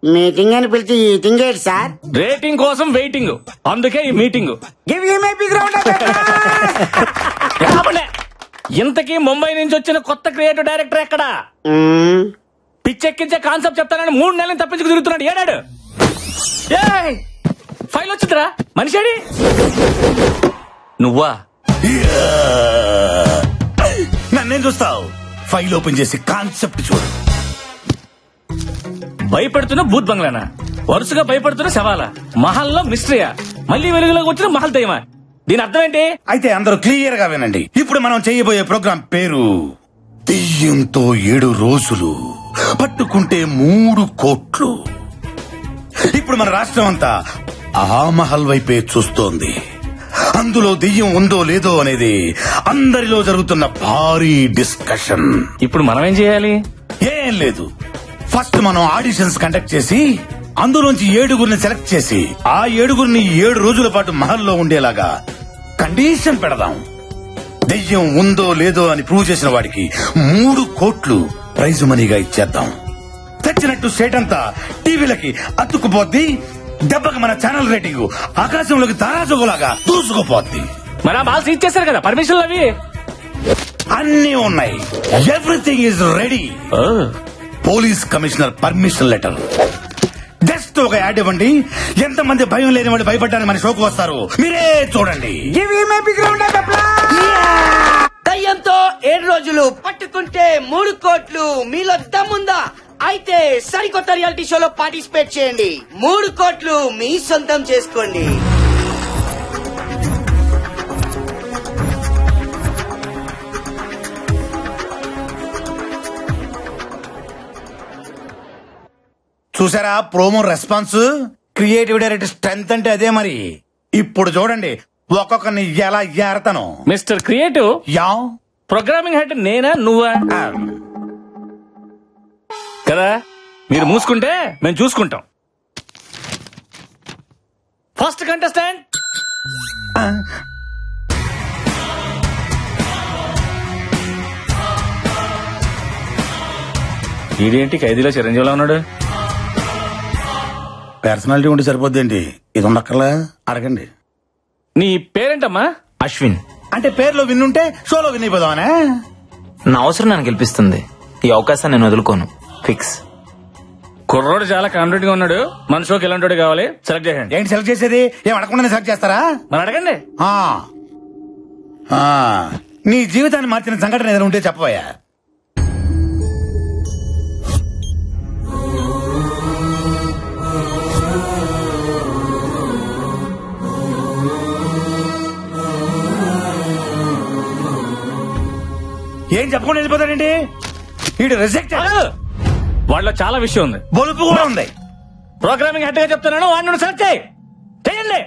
Meeting అని పిలిచి eating ఏంటి సార్? రేటింగ్ కోసం వెయిటింగ్, అందుకే ఈ మీటింగ్. ఇంతకీ ముంబై నుంచి వచ్చిన కొత్త క్రియేటివ్ డైరెక్టర్ ఎక్కడా? పిచ్చెక్కించే కాన్సెప్ట్ చెప్తానని 3 నెలలు తప్పించుకు తిరుగుతున్నాడు. ఏడాడు ఫైల్ వచ్చిందిరా, మనిషి నువ్వా? నన్నేం చూస్తావు? ఫైల్ ఓపెన్ చేసి కాన్సెప్ట్ చూడు. భయపెడుతున్న భూత్ బంగ్లానా? వరుసగా భయపడుతున్న శవాలా? మహల్లో మిస్టరీయా? మళ్ళీ వెలుగులోకి వచ్చిన మహల్ దయ్యమా? దీని అర్థం ఏంటి? అయితే అందరూ క్లియర్ గా వినండి. ఇప్పుడు మనం చేయబోయే ప్రోగ్రాం పేరు దెయ్యంతో 7 రోజులు, పట్టుకుంటే 3 కోట్లు. ఇప్పుడు మన రాష్ట్రం అంతా ఆ మహల్ వైపే చూస్తోంది. అందులో దెయ్యం ఉందో లేదో అనేది అందరిలో జరుగుతున్న భారీ డిస్కషన్. ఇప్పుడు మనం ఏం చేయాలి? ఏం లేదు, ఫస్ట్ మనం ఆడిషన్స్ కండక్ట్ చేసి అందులోంచి 7గురిని సెలెక్ట్ చేసి ఆ 7గురిని 7 రోజుల పాటు మహల్లో ఉండేలాగా కండిషన్ పెడదాం. దెయ్యం ఉందో లేదో అని ప్రూవ్ చేసిన వాడికి 3 కోట్లు ప్రైజ్ మనీగా ఇచ్చేద్దాం. తెచ్చినట్టు స్టేట్ అంతా టీవీలకి అతుక్కుపోద్ది. దెబ్బకి మన ఛానల్ రేటింగ్ ఆకాశంలోకి తారాజుగులాగా దూసుకుపోద్ది. మన బాల్స్ ఇచ్చేసారు కదా పర్మిషన్లు, అవి అన్నీ ఉన్నాయి. Everything is ready. Police commissioner permission letter. Just ఒక యాడ్ ఇవ్వండి. ఎంతమంది భయం లేని వాళ్ళు భయపడ్డానికి మన షోకు వస్తారు, మీరే చూడండి. దయ్యంతో 7 రోజులు, పట్టుకుంటే 3 కోట్లు. మీలో దమ్ముందా? అయితే సరికొత్త రియాలిటీ షోలో పార్టిసిపేట్ చేయండి. 3 కోట్లు మీ సొంతం చేసుకోండి. చూసారా promo response? Creative director strength అంటే అదే మరి. ఇప్పుడు చూడండి ఒక్కొక్కరిని ఎలా ఏరతాను. Mister creative, yeah programming head నేనా నువ్వా? కదా, మీరు మూసుకుంటే మేము చూసుకుంటాం. ఫస్ట్ కంటెస్టెంట్ ఇదేంటి ఖైదీలో చిరంజీవిలో ఉన్నాడు? పర్సనాలిటీ ఉంటే సరిపోద్దేంటి, ఇది ఉండక్కర్లా? అడగండి. నీ పేరేంటమ్మా? అశ్విన్. అంటే పేరులో విన్నుంటే షోలో విన్ అయిపోదామనే. నా అవసరం నన్ను గెలిపిస్తుంది. ఈ అవకాశాన్ని నేను వదులుకోను. ఫిక్స్. కుర్రోడు చాలా కాన్ఫిడెంట్ గా ఉన్నాడు. మన షోకి ఎలాంటి కావాలి సెలెక్ట్ చేయండి. ఏంటి సెలెక్ట్ చేసేది? ఏం అడగకుండానే సెలెక్ట్ చేస్తారా? మరి అడగండి. నీ జీవితాన్ని మార్చిన సంఘటన ఏదైనా ఉంటే చెప్పబోయా. ఏం చెప్పకుండా వెళ్ళిపోతాడండి వీడు? రిజెక్ట్. వాళ్ళలో చాలా విషయం ఉంది, బొలుపు కూడా ఉంది. ప్రోగ్రామింగ్ హెడ్ గా చెప్తున్నాను, వాడిని సెలెక్ట్ చేయండి.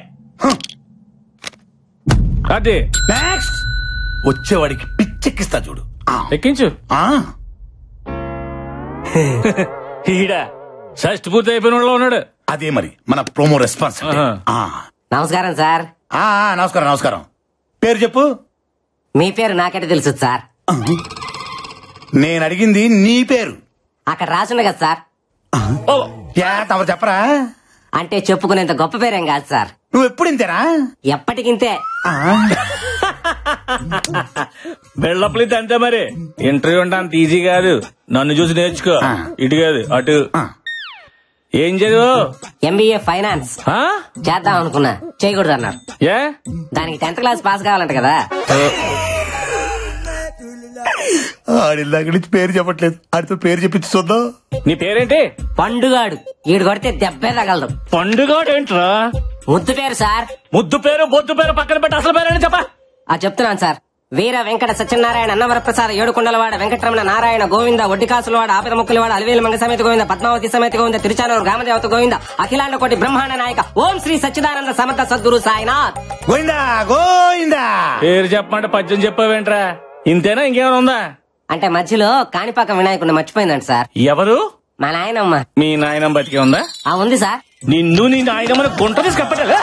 అది నెక్స్ట్ వచ్చేవాడికి పిచ్చెక్కిస్తా చూడు. ఎక్కించు. ఈడా షష్టి పూర్తి అయిపోయిన వాళ్ళు ఉన్నాడు. అదే మరి మన ప్రోమో రెస్పాన్స్. నమస్కారం సార్. నమస్కారం నమస్కారం. పేరు చెప్పు. మీ పేరు నాకంటే తెలుసు సార్. నేను అడిగింది నీ పేరు. అక్కడ రాసుంది కదా సార్. తమరు చెప్పరా? అంటే చెప్పుకునేంత గొప్ప పేరేం కాదు సార్. నువ్వు ఎప్పుడు ఇంతేనా? ఎప్పటికింతే. బిల్డప్లు అంతే మరి. ఇంటర్వ్యూ అంటే అంత ఈజీ కాదు. నన్ను చూసి నేర్చుకో. ఇటు కాదు అటు. ఏం చదువు? MBA finance. చేద్దాం అనుకున్నా, చేయకూడదు అన్నారు. ఏ? దానికి 10th క్లాస్ పాస్ కావాలంట కదా. ఆడికి నుంచి పేరు చెప్పట్లేదు, ఆడితో పేరు చెప్పించి చూద్దాం. నీ పేరేంటి? పండుగాడు. ఈడు కొడితే దెబ్బే తగలదు. పండుగాడు ఏంట్రా? ముద్దు పేరు సార్. ముద్దు పేరు బొద్దు పేరు పక్కన పెట్టి అసలు పేరు చెప్పా. చెప్తున్నాను సార్. వీర వెంకట సత్యనారాయణ అన్నవరప్రసాద ఏడుకొండలవాడ వెంకటరమణ నారాయణ గోవింద ఒడ్డికాసులవాడ ఆపద ముక్కులవాడ అలివేలు మంగ సమేత గోవింద పద్మావతి సమేత గోవింద తిరుచానూరు గ్రామదేవత గోవింద అఖిలాండ కోటి బ్రహ్మాండ నాయక ఓం శ్రీ సచ్చిదానంద సమర్థ సద్గురు సాయినాథ్ గోవిందా గోవిందా. పేరు చెప్పమంటే పద్యం చెప్పావేంట్రా? ఇంతేనా ఇంకేమైనా ఉందా? అంటే మధ్యలో కాణిపాకం వినాయకుడిని మర్చిపోయిందంట సార్. ఎవరు? మా నాయనమ్మ. మీ నాయనమ్మ బతికే ఉందా? ఉంది సార్. నిన్ను నీ నాయనమ్మని గుంట తీసి కప్పటలే.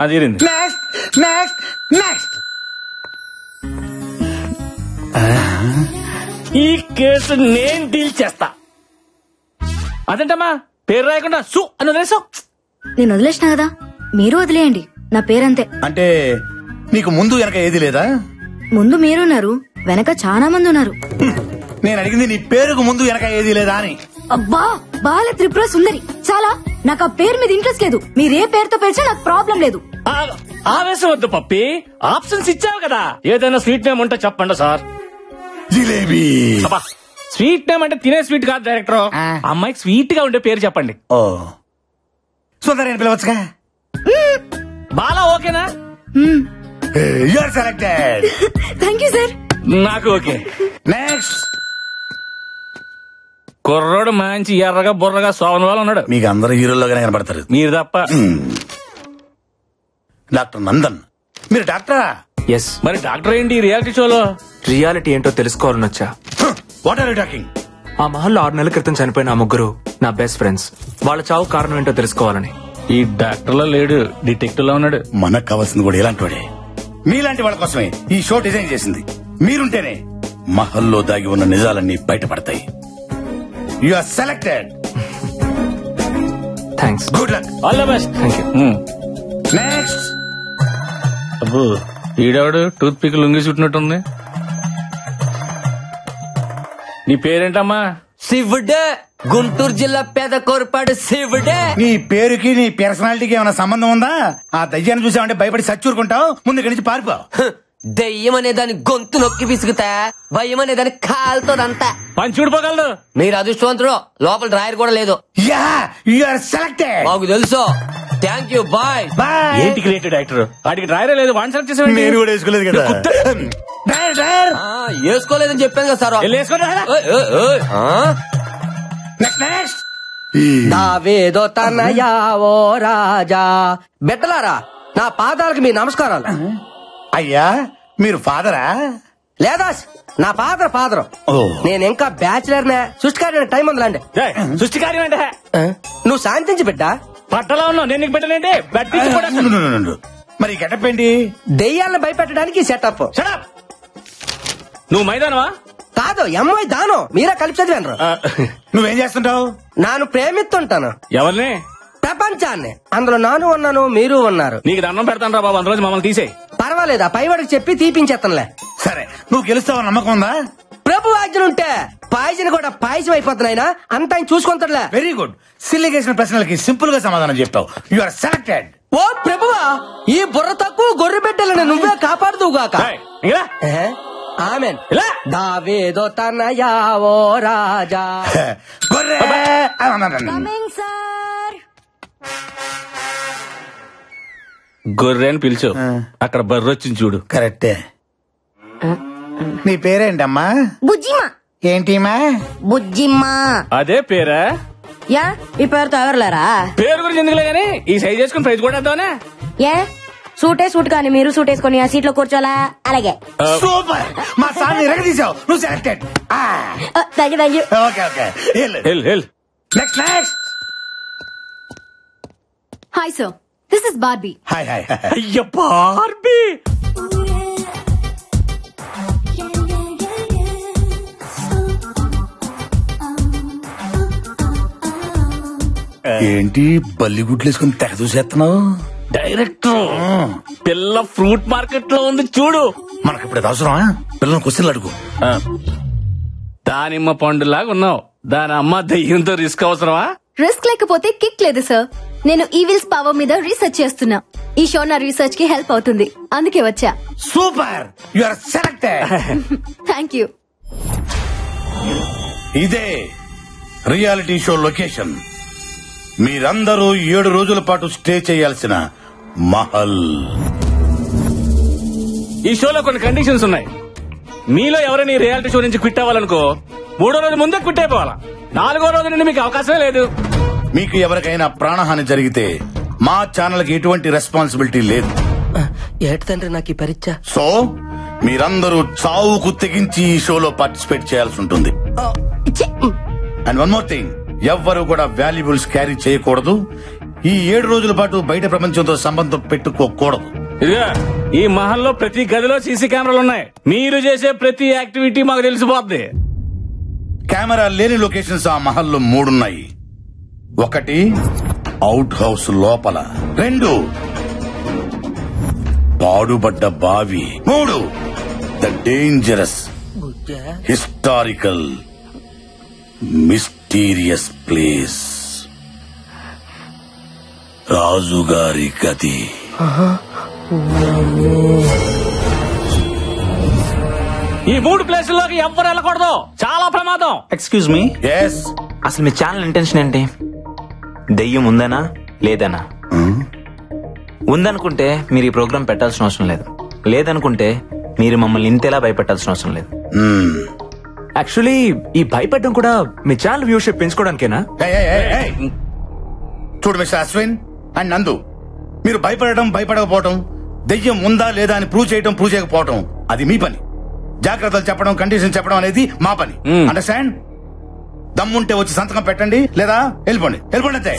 అది ఈ కేసు నేను డీల్ చేస్తా. అదేంటమ్మా పేరు రాయకుండా సు అని వదిలేసావు? నేను వదిలేసిన కదా, మీరు వదిలేయండి. నా పేరంతే. అంటే నీకు ముందు వెనక ఏది లేదా? ముందు మీరున్నారు, వెనక చాలా మంది ఉన్నారు. నేను అడిగింది నీ పేరుకు ముందు వెనక ఏది లేదా అని. అబ్బా, బాల త్రిపుర సుందరి. చాలా, నాకు ఆ పేరు మీద ఇంట్రెస్ట్ లేదు. మీరే పేరుతో పిలిచినా నాకు ప్రాబ్లం లేదు. ఆవేశం వద్దు పప్పి, ఆప్షన్స్ ఇచ్చావు కదా. ఏదైనా స్వీట్ నేమ్ ఉంటే చెప్పండి సార్. జిలేబీ. స్వీట్ నేమ్ అంటే తినే స్వీట్ కాదు డైరెక్టర్. అమ్మాయికి స్వీట్ గా ఉండే పేరు చెప్పండి. ఓ సుందరి అని పిలవచ్చుగా. బాలా ఓకేనా? You are selected. Thank you sir. నాకు ఓకే. నెక్స్ట్. కుర్రోడు మంచి ఎర్రగా బుర్రగా సోమన్ వాళ్ళు ఉన్నాడు. మీకు అందరు హీరోల్లోగానే కనబడతారు. మీరు తప్ప. డాక్టర్ నందన్. మీరు డాక్టరా? ఎస్. మరి డాక్టర్ ఏంటి రియాలిటీ షోలో? రియాలిటీ ఏంటో తెలుసుకోవాలని వచ్చా. What are you talking? ఆ మహల్లో 6 నెలల క్రితం చనిపోయిన ఆ ముగ్గురు నా బెస్ట్ ఫ్రెండ్స్. వాళ్ళ చావు కారణం ఏంటో తెలుసుకోవాలని. ఈ డాక్టర్ లో లేడు, డిటెక్టివ్ లో ఉన్నాడు. మనకు కావాల్సింది కూడా ఇలాంటి వాడే. మీలాంటి వాళ్ళ కోసమే ఈ షో డిజైన్ చేసింది. మీరుంటేనే మహల్లో దాగి ఉన్న నిజాలన్నీ బయటపడతాయి. You are selected. Thanks. Good luck. All the best. Thank you. Next. అబ్బో, ఈడవాడు టూత్ పిక్ లుంగి చుట్టినట్టుంది. నీ పేరేంటమ్మా? శివుడే. గుంటూరు జిల్లా పేద కోరపాడు శివుడే. నీ పేరుకి నీ పర్సనాలిటీకి ఏమైనా సంబంధం ఉందా? ఆ దయ్యాన్ని చూసామంటే భయపడి సచ్చూరుకుంటావు. ముందు ఇక్కడి నుంచి పారిపో. దెయ్యం అనే దాని గొంతు నొక్కి విసుగుతా, భయం అనే దాని కాలుతోదంతా. పని చూడిపోగలదు. మీరు అదృష్టవంతుడు. లోపల డ్రాయర్ కూడా లేదు. Yeah, you are selected. మాకు తెలుసు. Thank you. బాయ్. బాయ్. ఏంటి క్రియేటివ్ డైరెక్టర్? వాడికి డ్రైరే లేదు, వన్ సెలెక్ట్ చేసేవాడి. నేను కూడా వేసుకోలేదు కదా. Driver, driver. వేసుకోలేదని చెప్పాను కదా సార్. Next, next. దావేదో తనయా ఓ రాజా. బిడ్డలారా, నా పాదాలకు మీ నమస్కారాలు. అయ్యా, మీరు ఫాదరా? లేదా నా ఫాదర్. ఓ. నేను ఇంకా బ్యాచిలర్ నే. సృష్టికార్యం టైం ఉందిలాండి. సృష్టి కార్యం అంటే నువ్వు శాంతించి బిడ్డ. పట్టలో ఉన్నావు, నేను నీకు పెట్టలేంటి? మరి గెటప్ ఏంటి? దెయ్యాలను భయపెట్టడానికి సెటప్. షడప్. నువ్వు మైదానవా? కాదు, ఎంఐ దానం. మీరే కలిపి చదివాను. నువ్వేం చేస్తుంటావు? నాను ప్రేమిస్తుంటాను ఎవరిని? ప్రపంచాన్ని. అందులో నాను ఉన్నాను, మీరు ఉన్నారు. నీకు దండం పెడతాను రా బాబు, అందులో మమ్మల్ని తీసేయి. పర్వాలేదు, ఆ పైవాడికి చెప్పి తీపించేస్తానులే. సరే, నువ్వు గెలుస్తావు నమ్మకం ఉందా? ప్రభు ఆజ్ఞలుంటే పాయసం కూడా పాయసం అయిపోతున్నాయినా అంత ఆయన చూసుకుంటాడులే. Very good. సిల్లిగేసిన ప్రశ్నలకి సింపుల్ గా సమాధానం చెప్తావు. You are selected. ఓ ప్రభువా, ఈ బుర్ర తక్కువ గొర్రె బిడ్డలను నువ్వే కాపాడుదువుగాక. ఆమెన్. దావేదో తనయా ఓ రాజా. గొర్రె. సార్, గొర్రె అని పిలిచు. అక్కడ బర్రె వచ్చింది చూడు. కరెక్టే. నీ పేరేంటమ్మా? బుజ్జిమా. ఏంటిమా? బుజ్జిమ్మా. అదే పేరా? యా, ఈ పేరుతో ఎవరులేరా? పేరు గురించి ఎందుకులే గానీ ఈ సైజ్ చేసుకుని ప్రైజ్ కూడా వేద్దామనే. ఏ సూట్ కానీ మీరు సూట్ వేసుకొని ఆ సీట్ లో కూర్చోలా? అలాగే. సూపర్. మా సార్ ఎరగదీసావు. నువ్వు selected. Thank you. Okay, okay. Next, next. Hi sir, this is Barbie. Hi, hi. అయ్య బార్బీ. ఏంటి బల్లిగుడ్లు వేసుకుని తెగ చూసేస్తున్నావు? డైరెక్టర్, పిల్ల ఫ్రూట్ మార్కెట్ లో ఉంది చూడు. మనకి ఇప్పుడు అవసరమా? పిల్లలు క్వశ్చన్లు అడుగు. దానిమ్మ పండులాగా ఉన్నావు. దాని అమ్మ దయ్యంతో రిస్క్ అవసరమా? రిస్క్ లేకపోతే కిక్ లేదు సార్. నేను ఈవిల్స్ పవర్ మీద రీసెర్చ్ చేస్తున్నా. ఈ షో నా రీసెర్చ్ కి హెల్ప్ అవుతుంది, అందుకే వచ్చా. Super. You are selected. Thank you. ఇదే రియాలిటీ షో లొకేషన్. మీరందరూ 7 రోజుల పాటు స్టే చేయాల్సిన మహల్. ఈ షోలో కొన్ని కండిషన్స్ ఉన్నాయి. మీలో ఎవరైనా ఈ రియాలిటీ షో నుంచి క్విట్ అవ్వాలనుకో 3వ రోజు ముందే క్విట్ అయిపోవాలా. 4వ రోజు నుండి మీకు అవకాశమే లేదు. మీకు ఎవరికైనా ప్రాణహాని జరిగితే మా ఛానల్ కి ఎటువంటి రెస్పాన్సిబిలిటీ లేదు. ఏటి తండ్రి నాకు ఈ పరీక్ష. సో మీరందరూ చావుకు తెగించి ఈ షోలో పార్టిసిపేట్ చేయాల్సి ఉంటుంది. అండ్ వన్ మోర్ థింగ్, ఎవ్వరూ కూడా వాల్యుబుల్స్ క్యారీ చేయకూడదు. ఈ 7 రోజుల పాటు బయట ప్రపంచంతో సంబంధం పెట్టుకోకూడదు. ఇదిగా ఈ మహల్లో ప్రతి గదిలో సీసీ కెమెరాలు ఉన్నాయి. మీరు చేసే ప్రతి యాక్టివిటీ మాకు తెలిసిపోద్ది. కెమెరా లేని లొకేషన్స్ ఆ మహల్లో 3 ఉన్నాయి. 1 అవుట్ హౌస్ లోపల, 2 పాడుబడ్డ బావి, 3 the dangerous historical mysterious place రాజుగారి గది. ఈ 3 ప్లేసుల్లోకి ఎవ్వరు వెళ్ళకూడదు, చాలా ప్రమాదం. ఎక్స్క్యూజ్ మీ, ఎస్ అసలు మీ ఛానల్ ఇంటెన్షన్ ఏంటి? దెయ్యం ఉందనా లేదనా? ఉందనుకుంటే మీరు ఈ ప్రోగ్రామ్ పెట్టాల్సిన అవసరం లేదు, లేదనుకుంటే మీరు మమ్మల్ని ఇంతేలా భయపెట్టాల్సిన అవసరం లేదు. యాక్చువల్లీ ఈ భయపెట్టడం కూడా మీ ఛానల్ వ్యూషిప్ పెంచుకోవడానికేనా? చూడు మిస్టర్ అశ్విన్ అండ్ నందు, మీరు భయపడకపోవటం, దెయ్యం ఉందా లేదా అని ప్రూవ్ చేయకపోవటం అది మీ పని. జాగ్రత్తలు చెప్పడం, కండిషన్ చెప్పడం అనేది మా పని. అండర్స్టాండ్? దమ్ముంటే వచ్చి సంతకం పెట్టండి, లేదా వెళ్ళిపోండి అంతే.